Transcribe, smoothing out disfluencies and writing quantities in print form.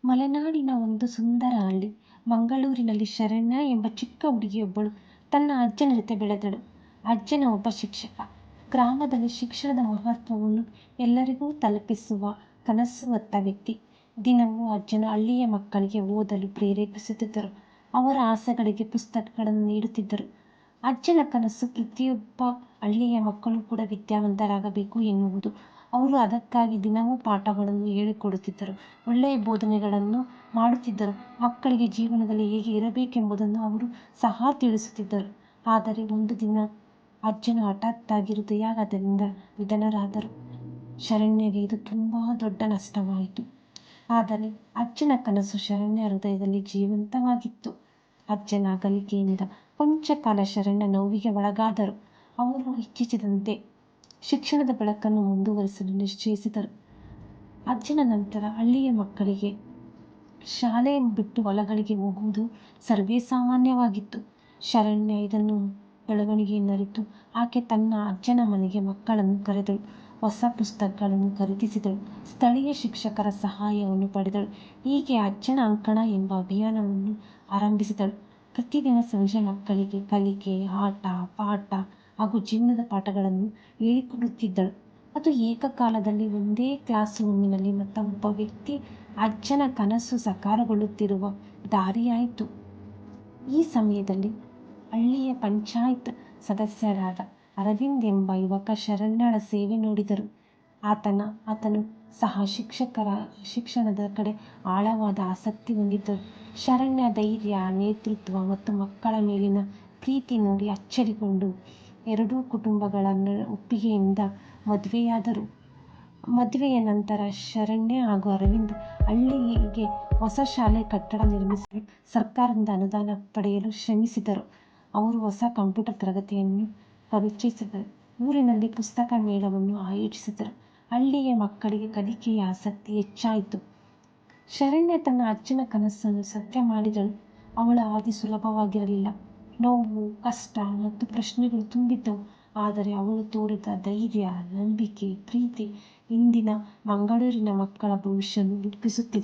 ಮಲೆನಾಡಿನ ಒಂದು ಸುಂದರ ಹಳ್ಳಿ ಮಂಗಳೂರಿನಲ್ಲಿ ಶರಣ್ಯ ಎಂಬ ಚಿಕ್ಕ ಹುಡುಗಿಯೊಬ್ಬಳು ತನ್ನ ಅಜ್ಜನ ಜೊತೆ ಬೆಳೆದಳು. ಅಜ್ಜನ ಒಬ್ಬ ಶಿಕ್ಷಕ. ಗ್ರಾಮದಲ್ಲಿ ಶಿಕ್ಷಣದ ಮಹತ್ವವನ್ನು ಎಲ್ಲರಿಗೂ ತಲುಪಿಸುವ ಕನಸು ಹೊತ್ತ ವ್ಯಕ್ತಿ. ದಿನವೂ ಅಜ್ಜನು ಹಳ್ಳಿಯ ಮಕ್ಕಳಿಗೆ ಓದಲು ಪ್ರೇರೇಪಿಸುತ್ತಿದ್ದರು. ಅವರ ಆಸೆಗಳಿಗೆ ಪುಸ್ತಕಗಳನ್ನು ನೀಡುತ್ತಿದ್ದರು. ಅಜ್ಜನ ಕನಸು ಪ್ರತಿಯೊಬ್ಬ ಹಳ್ಳಿಯ ಮಕ್ಕಳು ಕೂಡ ವಿದ್ಯಾವಂತರಾಗಬೇಕು ಎನ್ನುವುದು. ಅವರು ಅದಕ್ಕಾಗಿ ದಿನವೂ ಪಾಠಗಳನ್ನು ಹೇಳಿಕೊಡುತ್ತಿದ್ದರು. ಒಳ್ಳೆಯ ಬೋಧನೆಗಳನ್ನು ಮಾಡುತ್ತಿದ್ದರು. ಮಕ್ಕಳಿಗೆ ಜೀವನದಲ್ಲಿ ಹೇಗೆ ಇರಬೇಕೆಂಬುದನ್ನು ಅವರು ಸಹ ತಿಳಿಸುತ್ತಿದ್ದರು. ಆದರೆ ಒಂದು ದಿನ ಅಜ್ಜನು ಹಠಾತ್ತಾಗಿ ಹೃದಯಾಘಾತದಿಂದ ನಿಧನರಾದರು. ಶರಣ್ಯಗೆ ಇದು ತುಂಬಾ ದೊಡ್ಡ ನಷ್ಟವಾಯಿತು. ಆದರೆ ಅಜ್ಜನ ಕನಸು ಶರಣ್ಯ ಹೃದಯದಲ್ಲಿ ಜೀವಂತವಾಗಿತ್ತು. ಅಜ್ಜನ ಅಗಲಿಕೆಯಿಂದ ಕೊಂಚ ಕಾಲ ಶರಣ್ಯ ನೋವಿಗೆ ಒಳಗಾದರು. ಅವರು ಇಚ್ಛಿಸಿದಂತೆ ಶಿಕ್ಷಣದ ಬೆಳಕನ್ನು ಮುಂದುವರಿಸಲು ನಿಶ್ಚಯಿಸಿದರು. ಅಜ್ಜನ ನಂತರ ಹಳ್ಳಿಯ ಮಕ್ಕಳಿಗೆ ಶಾಲೆಯನ್ನು ಬಿಟ್ಟು ಹೊಲಗಳಿಗೆ ಹೋಗುವುದು ಸರ್ವೇ ಸಾಮಾನ್ಯವಾಗಿತ್ತು. ಶರಣ್ಯ ಇದನ್ನು ಬೆಳವಣಿಗೆಯನ್ನರಿತು ಆಕೆ ತನ್ನ ಅಜ್ಜನ ಮನೆಗೆ ಮಕ್ಕಳನ್ನು ಕರೆದಳು. ಹೊಸ ಪುಸ್ತಕಗಳನ್ನು ಖರೀದಿಸಿದಳು. ಸ್ಥಳೀಯ ಶಿಕ್ಷಕರ ಸಹಾಯವನ್ನು ಪಡೆದಳು. ಹೀಗೆ ಅಜ್ಜನ ಅಂಕಣ ಎಂಬ ಅಭಿಯಾನವನ್ನು ಆರಂಭಿಸಿದಳು. ಪ್ರತಿದಿನ ಸಂಜೆ ಮಕ್ಕಳಿಗೆ ಕಲಿಕೆ, ಆಟ, ಪಾಠ ಹಾಗೂ ಜೀವನದ ಪಾಠಗಳನ್ನು ಹೇಳಿಕೊಡುತ್ತಿದ್ದಳು. ಅದು ಏಕಕಾಲದಲ್ಲಿ ಒಂದೇ ಕ್ಲಾಸ್ ರೂಮಿನಲ್ಲಿ ಒಬ್ಬ ವ್ಯಕ್ತಿ ಅಜ್ಜನ ಕನಸು ಸಾಕಾರಗೊಳ್ಳುತ್ತಿರುವ ದಾರಿಯಾಯಿತು. ಈ ಸಮಯದಲ್ಲಿ ಹಳ್ಳಿಯ ಪಂಚಾಯತ್ ಸದಸ್ಯರಾದ ಅರವಿಂದ್ ಎಂಬ ಯುವಕ ಶರಣ್ಯಳ ಸೇವೆ ನೋಡಿದರು. ಆತನು ಸಹ ಶಿಕ್ಷಣದ ಕಡೆ ಆಳವಾದ ಆಸಕ್ತಿ ಹೊಂದಿದ್ದರು. ಶರಣ್ಯ ಧೈರ್ಯ, ನೇತೃತ್ವ ಮತ್ತು ಮಕ್ಕಳ ಮೇಲಿನ ಪ್ರೀತಿ ನೋಡಿ ಅಚ್ಚರಿಗೊಂಡು ಎರಡೂ ಕುಟುಂಬಗಳ ಒಪ್ಪಿಗೆಯಿಂದ ಮದುವೆಯಾದರು. ಮದುವೆಯ ನಂತರ ಶರಣ್ಯ ಹಾಗೂ ಅರವಿಂದ್ ಹಳ್ಳಿಗೆ ಹೊಸ ಶಾಲೆ ಕಟ್ಟಡ ನಿರ್ಮಿಸಲು ಸರ್ಕಾರದಿಂದ ಅನುದಾನ ಪಡೆಯಲು ಶ್ರಮಿಸಿದರು. ಅವರು ಹೊಸ ಕಂಪ್ಯೂಟರ್ ತರಗತಿಯನ್ನು ಪರಿಚಯಿಸಿದರು. ಊರಿನಲ್ಲಿ ಪುಸ್ತಕ ಮೇಳವನ್ನು ಆಯೋಜಿಸಿದರು. ಹಳ್ಳಿಯ ಮಕ್ಕಳಿಗೆ ಕಲಿಕೆಯ ಆಸಕ್ತಿ ಹೆಚ್ಚಾಯಿತು. ಶರಣ್ಯ ತನ್ನ ಅಜ್ಜನ ಕನಸನ್ನು ಸತ್ಯ ಮಾಡಿದಳು. ಅವಳ ಹಾದಿ ಸುಲಭವಾಗಿರಲಿಲ್ಲ. ನೋವು, ಕಷ್ಟ ಮತ್ತು ಪ್ರಶ್ನೆಗಳು ತುಂಬಿದ್ದವು. ಆದರೆ ಅವಳು ತೋರಿದ ಧೈರ್ಯ, ನಂಬಿಕೆ, ಪ್ರೀತಿ ಇಂದಿನ ಮಂಗಳೂರಿನ ಮಕ್ಕಳ ಭವಿಷ್ಯವನ್ನು ರೂಪಿಸುತ್ತಿದೆ.